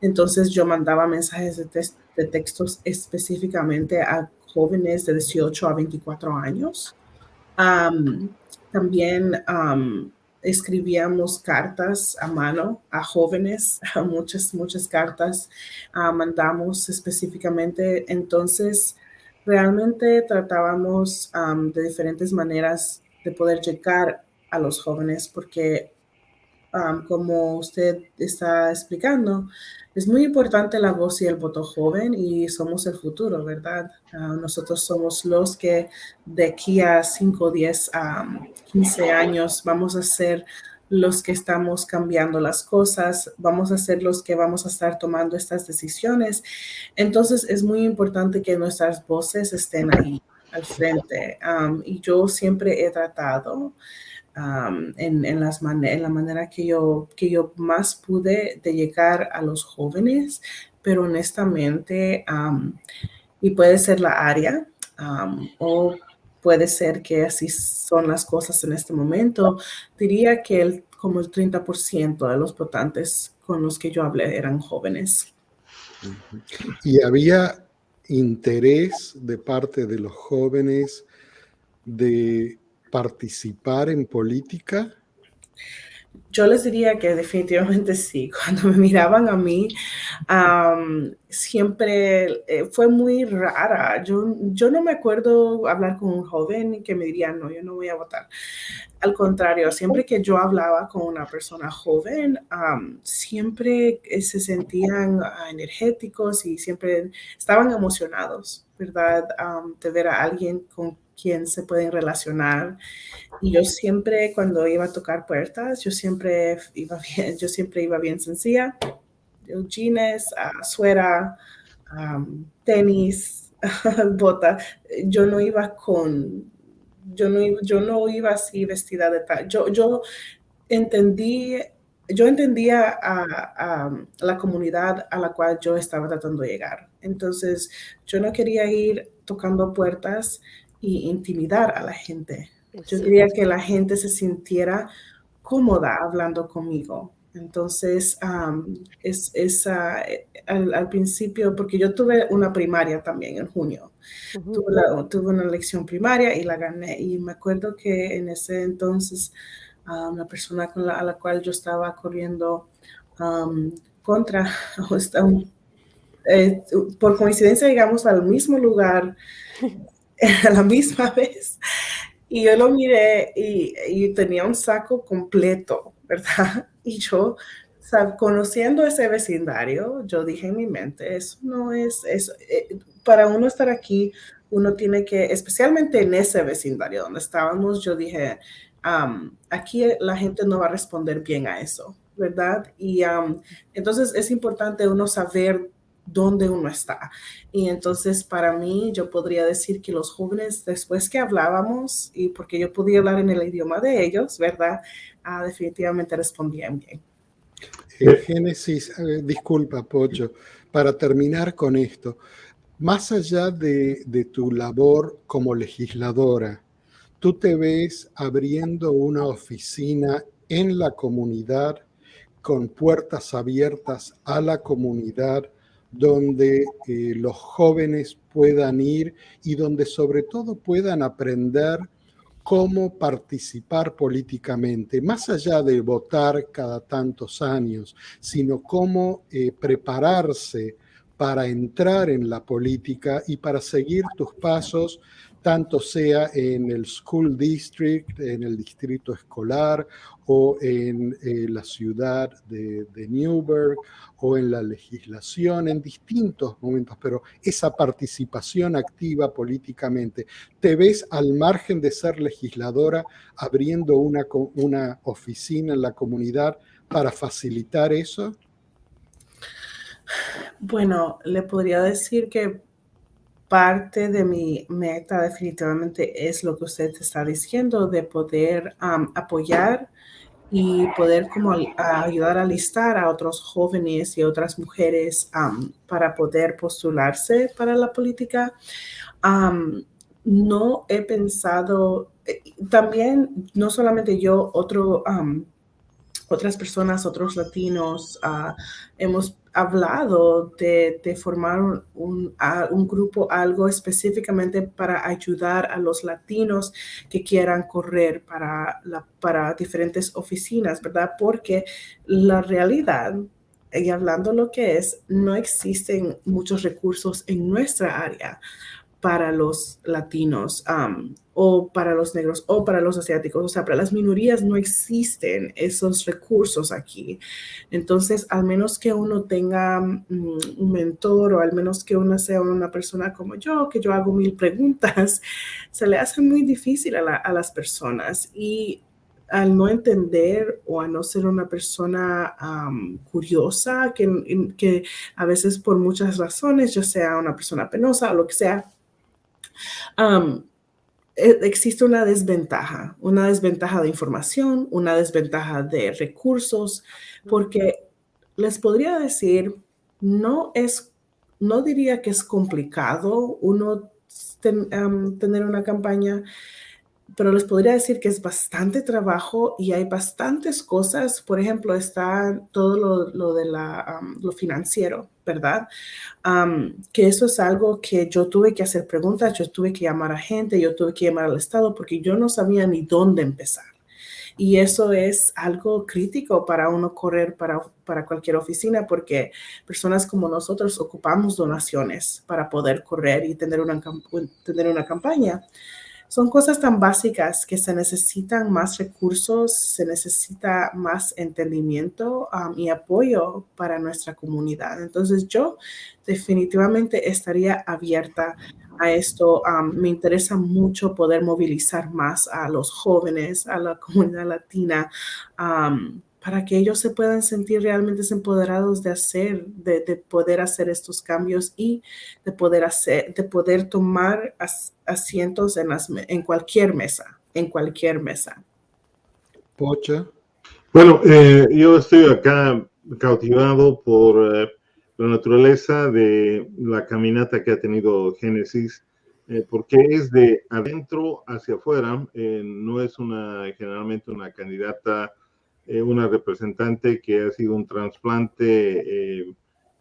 Entonces yo mandaba mensajes de textos específicamente a jóvenes de 18 a 24 años. También escribíamos cartas a mano a jóvenes, a muchas cartas mandamos específicamente. Entonces, realmente tratábamos de diferentes maneras de poder llegar a los jóvenes, porque como usted está explicando, es muy importante la voz y el voto joven y somos el futuro, ¿verdad? Nosotros somos los que de aquí a 5, 10, 15 años vamos a ser los que estamos cambiando las cosas, vamos a ser los que vamos a estar tomando estas decisiones. Entonces es muy importante que nuestras voces estén ahí al frente. Y yo siempre he tratado en la manera que yo más pude de llegar a los jóvenes, pero honestamente, y puede ser la área, o puede ser que así son las cosas en este momento, diría que como el 30% de los votantes con los que yo hablé eran jóvenes. ¿Y había interés de parte de los jóvenes de participar en política? Yo les diría que definitivamente sí. Cuando me miraban a mí, siempre fue muy rara. Yo no me acuerdo hablar con un joven que me diría, no, yo no voy a votar. Al contrario, siempre que yo hablaba con una persona joven, siempre se sentían energéticos y siempre estaban emocionados, ¿verdad? De ver a alguien con quien se pueden relacionar. Y yo siempre, cuando iba a tocar puertas, yo siempre iba bien sencilla. Jeans, suera, tenis, bota. Yo no iba así vestida de tal. Yo entendía a la comunidad a la cual yo estaba tratando de llegar. Entonces, yo no quería ir tocando puertas y intimidar a la gente. Yo quería que la gente se sintiera cómoda hablando conmigo. Entonces, al principio, porque yo tuve una primaria también en junio. Tuve una elección primaria y la gané. Y me acuerdo que en ese entonces, la persona a la cual yo estaba corriendo contra, por coincidencia llegamos al mismo lugar a la misma vez. Y yo lo miré y tenía un saco completo, ¿verdad? Y yo, conociendo ese vecindario, yo dije en mi mente, eso no es, para uno estar aquí, uno tiene que, especialmente en ese vecindario donde estábamos, yo dije, aquí la gente no va a responder bien a eso, ¿verdad? Y entonces es importante uno saber dónde uno está. Y entonces para mí yo podría decir que los jóvenes, después que hablábamos, y porque yo podía hablar en el idioma de ellos, ¿verdad? Definitivamente respondían bien. Génesis, disculpa, Pocho, para terminar con esto, más allá de tu labor como legisladora, ¿tú te ves abriendo una oficina en la comunidad con puertas abiertas a la comunidad donde los jóvenes puedan ir y donde sobre todo puedan aprender cómo participar políticamente, más allá de votar cada tantos años, sino cómo prepararse para entrar en la política y para seguir tus pasos, tanto sea en el school district, en el distrito escolar, o en la ciudad de Newburgh, o en la legislación, en distintos momentos, pero esa participación activa políticamente. ¿Te ves al margen de ser legisladora abriendo una oficina en la comunidad para facilitar eso? Bueno, le podría decir que parte de mi meta definitivamente es lo que usted está diciendo, de poder apoyar y poder como ayudar a alistar a otros jóvenes y otras mujeres para poder postularse para la política. No he pensado, también, no solamente yo, otras personas, otros latinos, hemos hablado de formar un grupo, algo específicamente para ayudar a los latinos que quieran correr para diferentes oficinas, ¿verdad? Porque la realidad, y hablando lo que es, no existen muchos recursos en nuestra área para los latinos, o para los negros o para los asiáticos. O sea, para las minorías no existen esos recursos aquí. Entonces, al menos que uno tenga un mentor, o al menos que uno sea una persona como yo, que yo hago 1000 preguntas, se le hace muy difícil a las personas. Y al no entender o a no ser una persona curiosa, que a veces por muchas razones, ya sea una persona penosa o lo que sea, existe una desventaja de información, una desventaja de recursos, porque les podría decir, no diría que es complicado uno tener una campaña, pero les podría decir que es bastante trabajo y hay bastantes cosas. Por ejemplo, está todo lo de lo financiero, ¿verdad? Que eso es algo que yo tuve que hacer preguntas, yo tuve que llamar a gente, yo tuve que llamar al Estado porque yo no sabía ni dónde empezar. Y eso es algo crítico para uno correr para cualquier oficina, porque personas como nosotros ocupamos donaciones para poder correr y tener una campaña. Son cosas tan básicas que se necesitan más recursos, se necesita más entendimiento y apoyo para nuestra comunidad. Entonces yo definitivamente estaría abierta a esto. Me interesa mucho poder movilizar más a los jóvenes, a la comunidad latina, para que ellos se puedan sentir realmente empoderados de poder hacer estos cambios y de poder tomar asientos en cualquier mesa. Pocha. Bueno, yo estoy acá cautivado por la naturaleza de la caminata que ha tenido Génesis, porque es de adentro hacia afuera, no es generalmente una candidata, una representante que ha sido un trasplante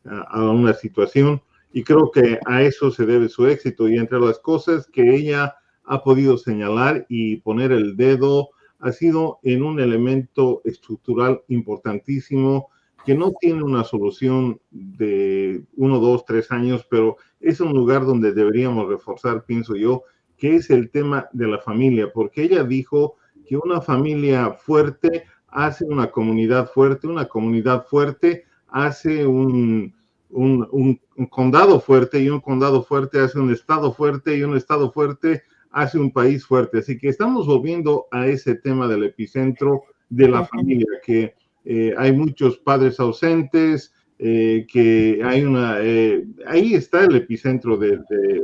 a una situación, y creo que a eso se debe su éxito. Y entre las cosas que ella ha podido señalar y poner el dedo ha sido en un elemento estructural importantísimo que no tiene una solución de 1, 2, 3 años, pero es un lugar donde deberíamos reforzar, pienso yo, que es el tema de la familia, porque ella dijo que una familia fuerte hace una comunidad fuerte hace un condado fuerte, y un condado fuerte hace un estado fuerte, y un estado fuerte hace un país fuerte. Así que estamos volviendo a ese tema del epicentro de la familia, que hay muchos padres ausentes, que hay ahí está el epicentro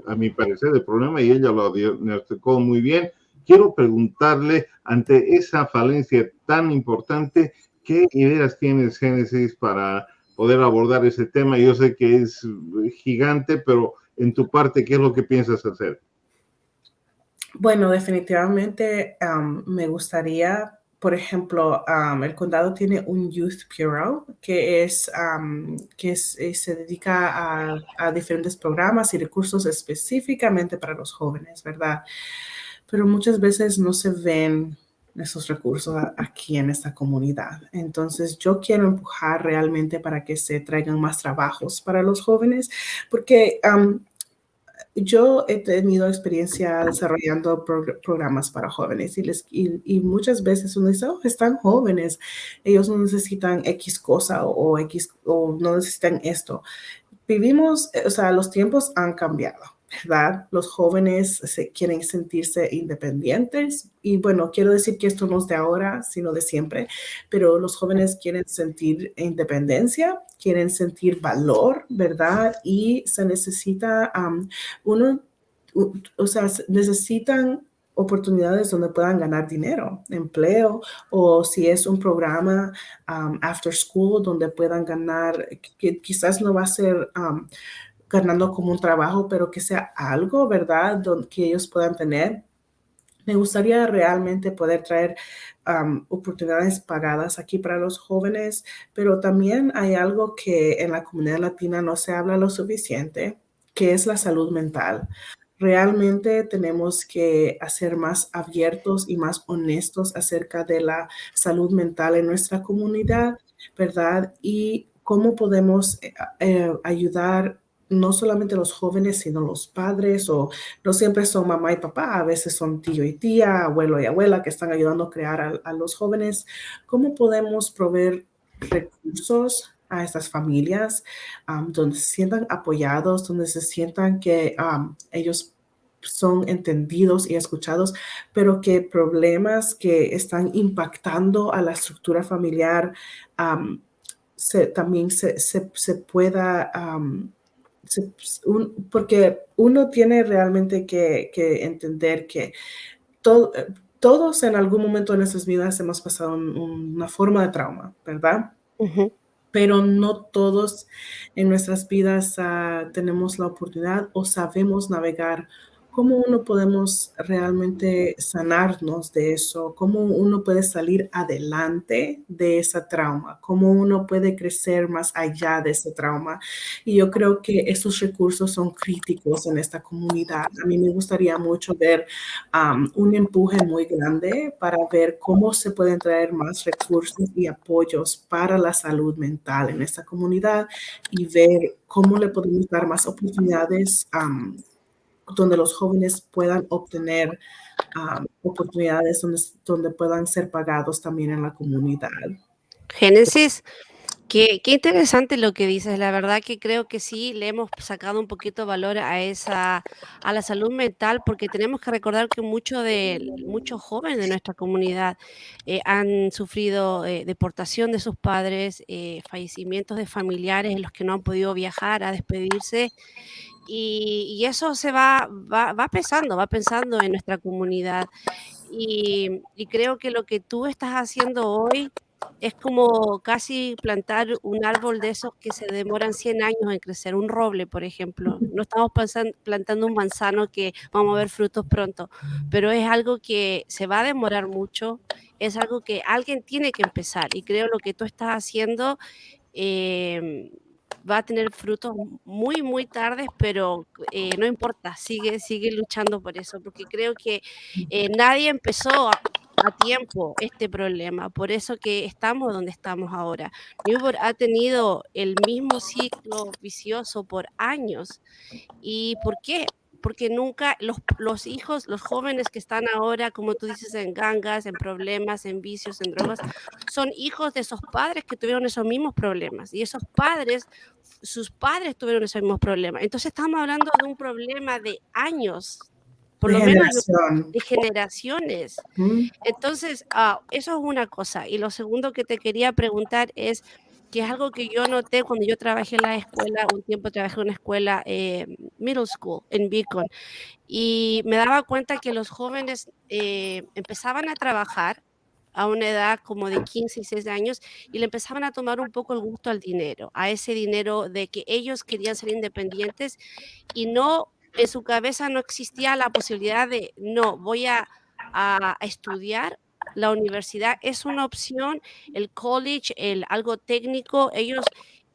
a mi parecer, del problema, y ella lo diagnosticó muy bien. Quiero preguntarle, ante esa falencia tan importante, ¿qué ideas tienes, Génesis, para poder abordar ese tema? Yo sé que es gigante, pero en tu parte, ¿qué es lo que piensas hacer? Bueno, definitivamente me gustaría, por ejemplo, el condado tiene un Youth Bureau que se dedica a diferentes programas y recursos específicamente para los jóvenes, ¿verdad? Pero muchas veces no se ven esos recursos aquí en esta comunidad. Entonces, yo quiero empujar realmente para que se traigan más trabajos para los jóvenes, porque yo he tenido experiencia desarrollando programas para jóvenes y muchas veces uno dice, están jóvenes, ellos no necesitan X cosa o no necesitan esto. Los tiempos han cambiado, ¿verdad? Los jóvenes quieren sentirse independientes y bueno, quiero decir que esto no es de ahora, sino de siempre, pero los jóvenes quieren sentir independencia, quieren sentir valor, ¿verdad? Y se necesita necesitan oportunidades donde puedan ganar dinero, empleo, o si es un programa after school donde puedan ganar, que quizás no va a ser ganando como un trabajo, pero que sea algo, ¿verdad? Que ellos puedan tener Me gustaría realmente poder traer oportunidades pagadas aquí para los jóvenes, pero también hay algo que en la comunidad latina no se habla lo suficiente, que es la salud mental. Realmente tenemos que ser más abiertos y más honestos acerca de la salud mental en nuestra comunidad, ¿verdad? Y cómo podemos ayudar no solamente a los jóvenes, sino los padres, o no siempre son mamá y papá, a veces son tío y tía, abuelo y abuela que están ayudando a crear a los jóvenes. ¿Cómo podemos proveer recursos a estas familias donde se sientan apoyados, donde se sientan que ellos son entendidos y escuchados, pero que problemas que están impactando a la estructura familiar también se pueda porque uno tiene realmente que entender que todo, todos en algún momento de nuestras vidas hemos pasado una forma de trauma, ¿verdad? Ujú. Pero no todos en nuestras vidas tenemos la oportunidad o sabemos navegar. ¿Cómo uno podemos realmente sanarnos de eso? ¿Cómo uno puede salir adelante de ese trauma? ¿Cómo uno puede crecer más allá de ese trauma? Y yo creo que esos recursos son críticos en esta comunidad. A mí me gustaría mucho ver un empuje muy grande para ver cómo se pueden traer más recursos y apoyos para la salud mental en esta comunidad y ver cómo le podemos dar más oportunidades donde los jóvenes puedan obtener oportunidades donde puedan ser pagados también en la comunidad. Génesis, qué interesante lo que dices. La verdad que creo que sí le hemos sacado un poquito valor a la salud mental, porque tenemos que recordar que muchos jóvenes de nuestra comunidad han sufrido deportación de sus padres, fallecimientos de familiares en los que no han podido viajar a despedirse. Y eso va pensando en nuestra comunidad. Y creo que lo que tú estás haciendo hoy es como casi plantar un árbol de esos que se demoran 100 años en crecer, un roble, por ejemplo. No estamos plantando un manzano que vamos a ver frutos pronto, pero es algo que se va a demorar mucho, es algo que alguien tiene que empezar. Y creo lo que tú estás haciendo em, va a tener frutos muy, muy tardes, pero no importa, sigue luchando por eso, porque creo que nadie empezó a tiempo este problema, por eso que estamos donde estamos ahora. Newport ha tenido el mismo ciclo vicioso por años. ¿Y por qué? Porque nunca los hijos, los jóvenes que están ahora, como tú dices, en gangas, en problemas, en vicios, en drogas, son hijos de esos padres que tuvieron esos mismos problemas. Y esos padres, sus padres tuvieron esos mismos problemas. Entonces estamos hablando de un problema de años, por De lo menos generación. de generaciones. ¿Mm? Entonces, eso es una cosa. Y lo segundo que te quería preguntar es, que es algo que yo noté cuando yo trabajé en la escuela, un tiempo trabajé en una escuela middle school en Beacon, y me daba cuenta que los jóvenes empezaban a trabajar a una edad como de 15 y 16 años y le empezaban a tomar un poco el gusto al dinero, a ese dinero de que ellos querían ser independientes y no, en su cabeza no existía la posibilidad de, no, voy a estudiar. La universidad es una opción, el college, algo técnico, ellos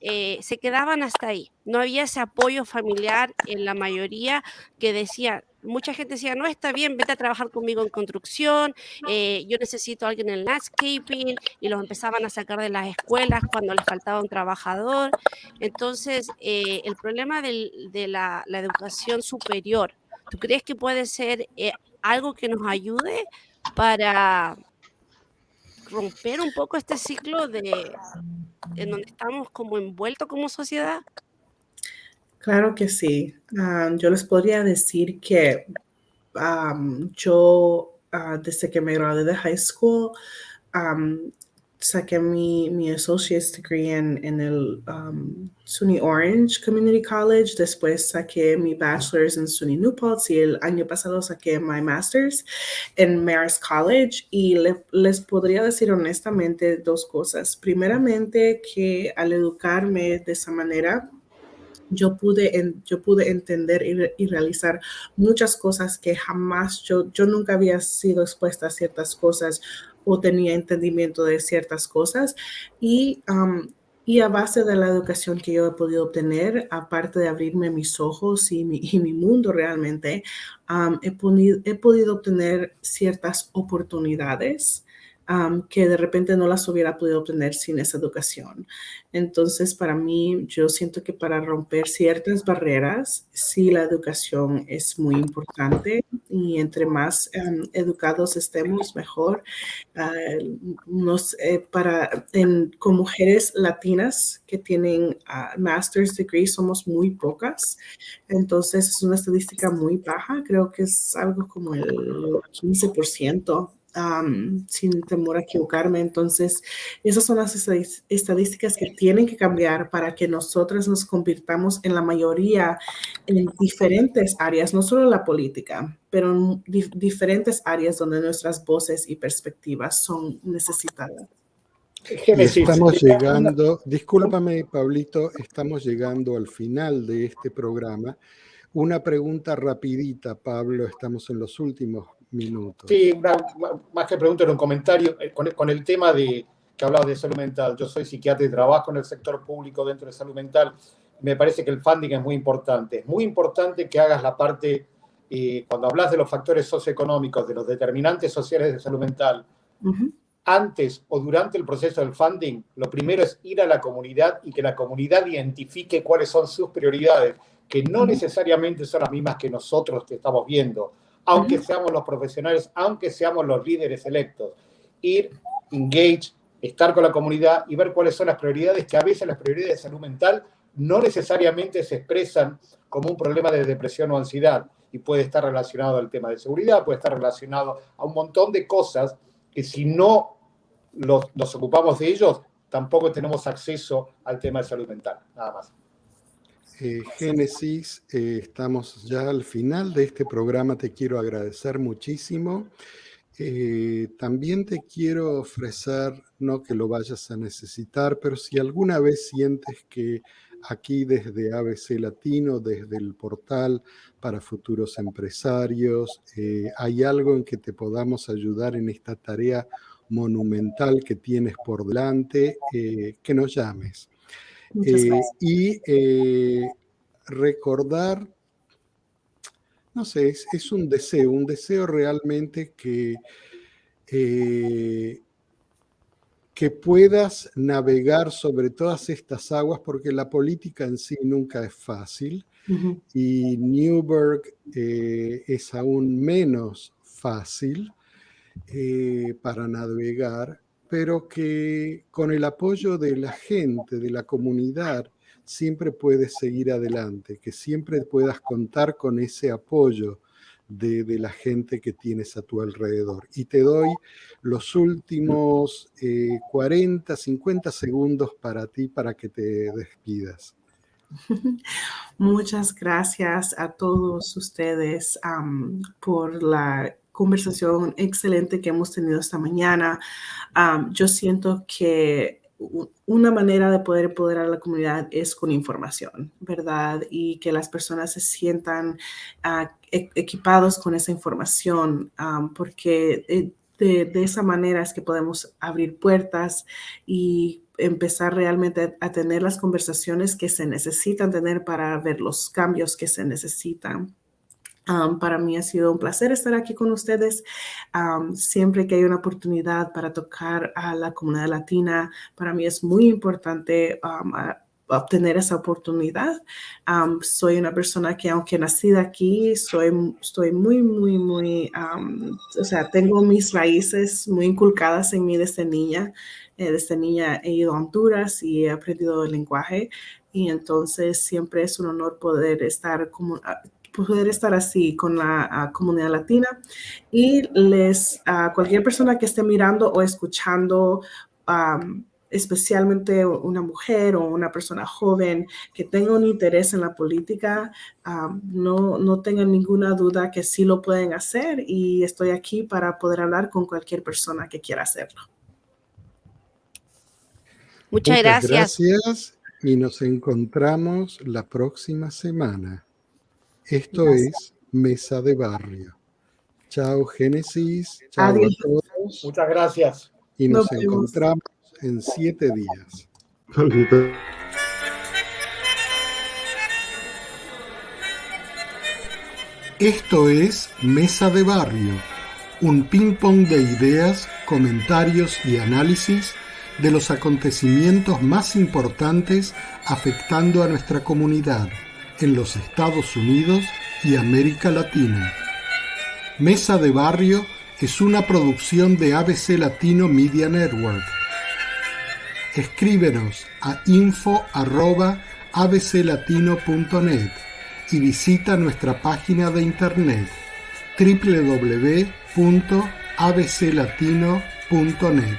se quedaban hasta ahí. No había ese apoyo familiar en la mayoría que decía, mucha gente decía, no, está bien, vete a trabajar conmigo en construcción, yo necesito a alguien en landscaping, y los empezaban a sacar de las escuelas cuando les faltaba un trabajador. Entonces, el problema de la educación superior, ¿tú crees que puede ser algo que nos ayude para romper un poco este ciclo en donde estamos como envueltos como sociedad? Claro que sí. Yo les podría decir que yo, desde que me gradué de high school, saqué mi associate's degree en el SUNY Orange Community College. Después saqué mi bachelor's en SUNY New Paltz y el año pasado saqué mi master's en Marist College. Y les podría decir honestamente dos cosas. Primeramente, que al educarme de esa manera, yo pude entender y realizar muchas cosas que jamás yo nunca había sido expuesta a ciertas cosas o tenía entendimiento de ciertas cosas. Y a base de la educación que yo he podido obtener, aparte de abrirme mis ojos y mi mundo realmente, he podido obtener ciertas oportunidades que de repente no las hubiera podido obtener sin esa educación. Entonces, para mí, yo siento que para romper ciertas barreras, sí, la educación es muy importante y entre más educados estemos, mejor. Con mujeres latinas que tienen master's degree somos muy pocas, entonces es una estadística muy baja, creo que es algo como el 15%. Sin temor a equivocarme. Entonces, esas son las estadísticas que tienen que cambiar para que nosotras nos convirtamos en la mayoría en diferentes áreas, no solo la política, pero en diferentes áreas donde nuestras voces y perspectivas son necesitadas. Y estamos llegando, discúlpame, Pablito, estamos llegando al final de este programa. Una pregunta rapidita, Pablo, estamos en los últimos minutos. Sí, más que pregunta, era un comentario con el tema que hablaba de salud mental. Yo soy psiquiatra y trabajo en el sector público dentro de salud mental. Me parece que el funding es muy importante. Es muy importante que hagas la parte, cuando hablas de los factores socioeconómicos, de los determinantes sociales de salud mental, antes o durante el proceso del funding, lo primero es ir a la comunidad y que la comunidad identifique cuáles son sus prioridades, que no necesariamente son las mismas que nosotros que estamos viendo, aunque seamos los profesionales, aunque seamos los líderes electos. Ir, engage, estar con la comunidad y ver cuáles son las prioridades, que a veces las prioridades de salud mental no necesariamente se expresan como un problema de depresión o ansiedad, y puede estar relacionado al tema de seguridad, puede estar relacionado a un montón de cosas que si no nos ocupamos de ellos, tampoco tenemos acceso al tema de salud mental, nada más. Génesis, estamos ya al final de este programa, te quiero agradecer muchísimo. También te quiero ofrecer, no que lo vayas a necesitar, pero si alguna vez sientes que aquí desde ABC Latino, desde el portal para futuros empresarios, hay algo en que te podamos ayudar en esta tarea monumental que tienes por delante, que nos llames. Y recordar, no sé, es un deseo realmente que puedas navegar sobre todas estas aguas, porque la política en sí nunca es fácil, y Newberg es aún menos fácil para navegar, pero que con el apoyo de la gente, de la comunidad, siempre puedes seguir adelante, que siempre puedas contar con ese apoyo de la gente que tienes a tu alrededor. Y te doy los últimos 40, 50 segundos para ti, para que te despidas. Muchas gracias a todos ustedes por la conversación excelente que hemos tenido esta mañana. Yo siento que una manera de poder empoderar a la comunidad es con información, ¿verdad? Y que las personas se sientan equipados con esa información, porque de esa manera es que podemos abrir puertas y empezar realmente a tener las conversaciones que se necesitan tener para ver los cambios que se necesitan. Para mí ha sido un placer estar aquí con ustedes. Siempre que hay una oportunidad para tocar a la comunidad latina, para mí es muy importante obtener esa oportunidad. Soy una persona que, aunque nacida aquí, estoy muy, o sea, tengo mis raíces muy inculcadas en mí desde niña. Desde niña he ido a Honduras y he aprendido el lenguaje, y entonces siempre es un honor poder estar así con la comunidad latina. Y cualquier persona que esté mirando o escuchando, especialmente una mujer o una persona joven que tenga un interés en la política, no tengan ninguna duda que sí lo pueden hacer, y estoy aquí para poder hablar con cualquier persona que quiera hacerlo. Muchas gracias. Y nos encontramos la próxima semana. Esto Gracias. es Mesa de Barrio. Chao, Génesis. Chao Adiós. a todos. Muchas gracias. Y nos Nos vemos. encontramos en 7 días. Esto es Mesa de Barrio, un ping-pong de ideas, comentarios y análisis de los acontecimientos más importantes afectando a nuestra comunidad en los Estados Unidos y América Latina. Mesa de Barrio es una producción de ABC Latino Media Network. Escríbenos a info@abclatino.net y visita nuestra página de internet www.abclatino.net.